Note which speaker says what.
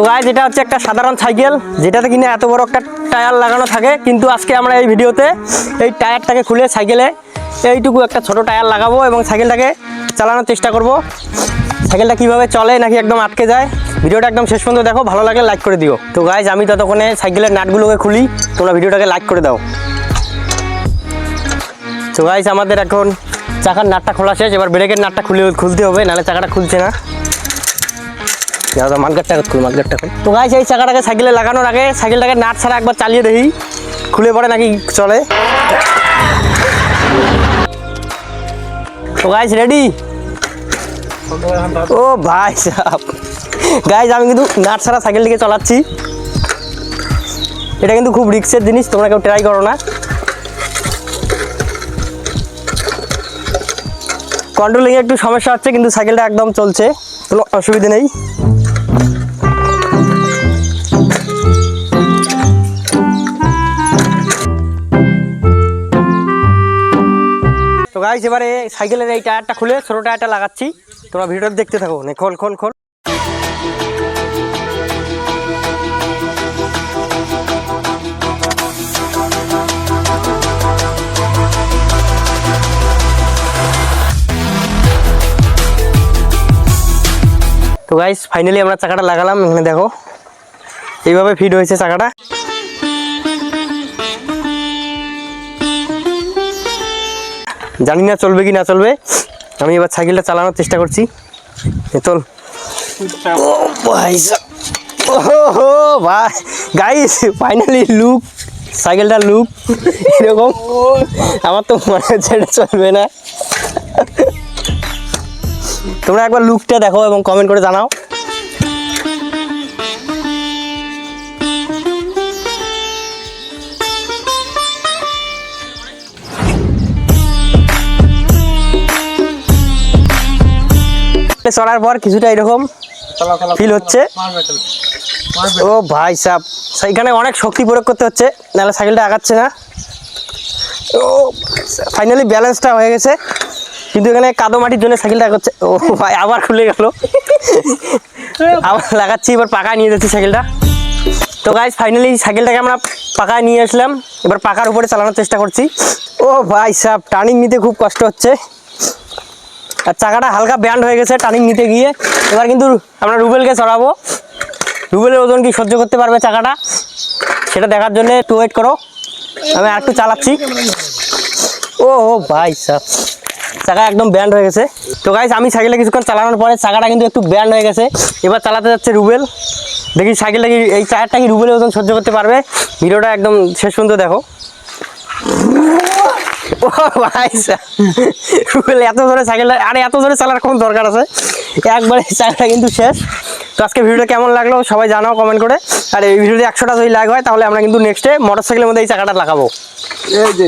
Speaker 1: Guys এটা হচ্ছে একটা সাধারণ সাইকেল যেটাতে কিনা এত বড় একটা টায়ার লাগানো থাকে, কিন্তু আজকে আমরা এই ভিডিওতে এই টায়ারটাকে খুলে সাইকেলে এইটুকু একটা ছোট টায়ার লাগাবো এবং সাইকেলটাকে চালানোর চেষ্টা করব। সাইকেলটা কিভাবে চলে নাকি একদম আটকে যায়, ভিডিওটা একদম শেষ পর্যন্ত দেখো, ভালো লাগলে লাইক করে দিও। তো গাইস আমি ততক্ষণে সাইকেলের নাটগুলোকে খুলি, তোমরা ভিডিওটাকে লাইক করে দাও। তো গাইস আমাদের এখন চাকার নাটটা খোলা শেষ, এবার ব্রেকের নাটটা খুলতে হবে, নাহলে চাকাটা খুলছে না। তো গাইস এই চাকাটাকে সাইকেলে লাগানোর আগে সাইকেলটাকে নাট ছাড়া একবার চালিয়ে দেখি খুলে পড়ে নাকি চলে। তো গাইস রেডি? ও ভাই সাহেব, গাইস আমি কিন্তু নাট ছাড়া সাইকেলটিকে চালাচ্ছি। এটা কিন্তু খুব রিস্কের জিনিস, তোমরা কেউ ট্রাই করো না। কন্ট্রোলিংয়ে একটু সমস্যা হচ্ছে, কিন্তু সাইকেলটা একদম চলছে, কোনো অসুবিধা নেই। তো গাইস এবারে সাইকেলের এই টায়ারটা খুলে ছোট টায়ারটা লাগাচ্ছি, তোমরা ভিডিওটা দেখতে থাকো। খোল খোল খোল। তো গাইস ফাইনালি আমরা চাকাটা লাগালাম, এখানে দেখো এইভাবে ফিট হয়েছে চাকাটা। জানি না চলবে কি না চলবে, আমি এবার সাইকেলটা চালানোর চেষ্টা করছি। চল ভাই ভাই গাইস ফাইনালি লুক, সাইকেলটার লুক এরকম। আমার তো মনে হচ্ছে এটা চলবে না। তোমরা একবার লুকটা দেখো এবং কমেন্ট করে জানাও। চড়ার পর কিছুটা এরকম ফিল হচ্ছে। ও ভাই সাহেব, এখানে অনেক শক্তি প্রয়োগ করতে হচ্ছে, নাহলে সাইকেলটা আগাচ্ছে না। ও ফাইনালি ব্যালেন্সটা হয়ে গেছে, কিন্তু এখানে কাদো মাটির জন্য সাইকেলটা আগাচ্ছে। ও ভাই আবার খুলে গেল, আবার লাগাচ্ছি, এবার পাকায় নিয়ে যাচ্ছি সাইকেলটা। তো গাইস ফাইনালি সাইকেলটাকে আমরা পাকায় নিয়ে আসলাম, এবার পাকার উপরে চালানোর চেষ্টা করছি। ও ভাই সাহেব টার্নিং নিতে খুব কষ্ট হচ্ছে, আর চাকাটা হালকা ব্যান্ড হয়ে গেছে টার্নিং নিতে গিয়ে। এবার কিন্তু আমরা রুবেলকে চড়াবো, রুবেলের ওজন কি সহ্য করতে পারবে চাকাটা, সেটা দেখার জন্য একটু ওয়েট করো। আমি আর একটু চালাচ্ছি। ও ভাই সাহেব চাকা একদম ব্যান্ড হয়ে গেছে। তো গাইস আমি সাইকেলটা কিছুক্ষণ চালানোর পরে চাকাটা কিন্তু একটু ব্যান্ড হয়ে গেছে, এবার চালাতে যাচ্ছে রুবেল। দেখি সাইকেলটা কি, এই টায়ারটা কি রুবেলের ওজন সহ্য করতে পারবে। ভিডিওটা একদম শেষ পর্যন্ত দেখো। ও ভাই রুবেল এত জোরে সাইকেলটা, আরে এত জোরে চালার কোন দরকার আছে, একবারে চাকাটা কিন্তু শেষ। তো আজকে ভিডিওটা কেমন লাগলো সবাই জানাও কমেন্ট করে। আর এই ভিডিওতে 100টা যদি লাইক হয় তাহলে আমরা কিন্তু নেক্সটে মোটরসাইকেলের মধ্যে এই চাকাটা লাগাবো। এই যে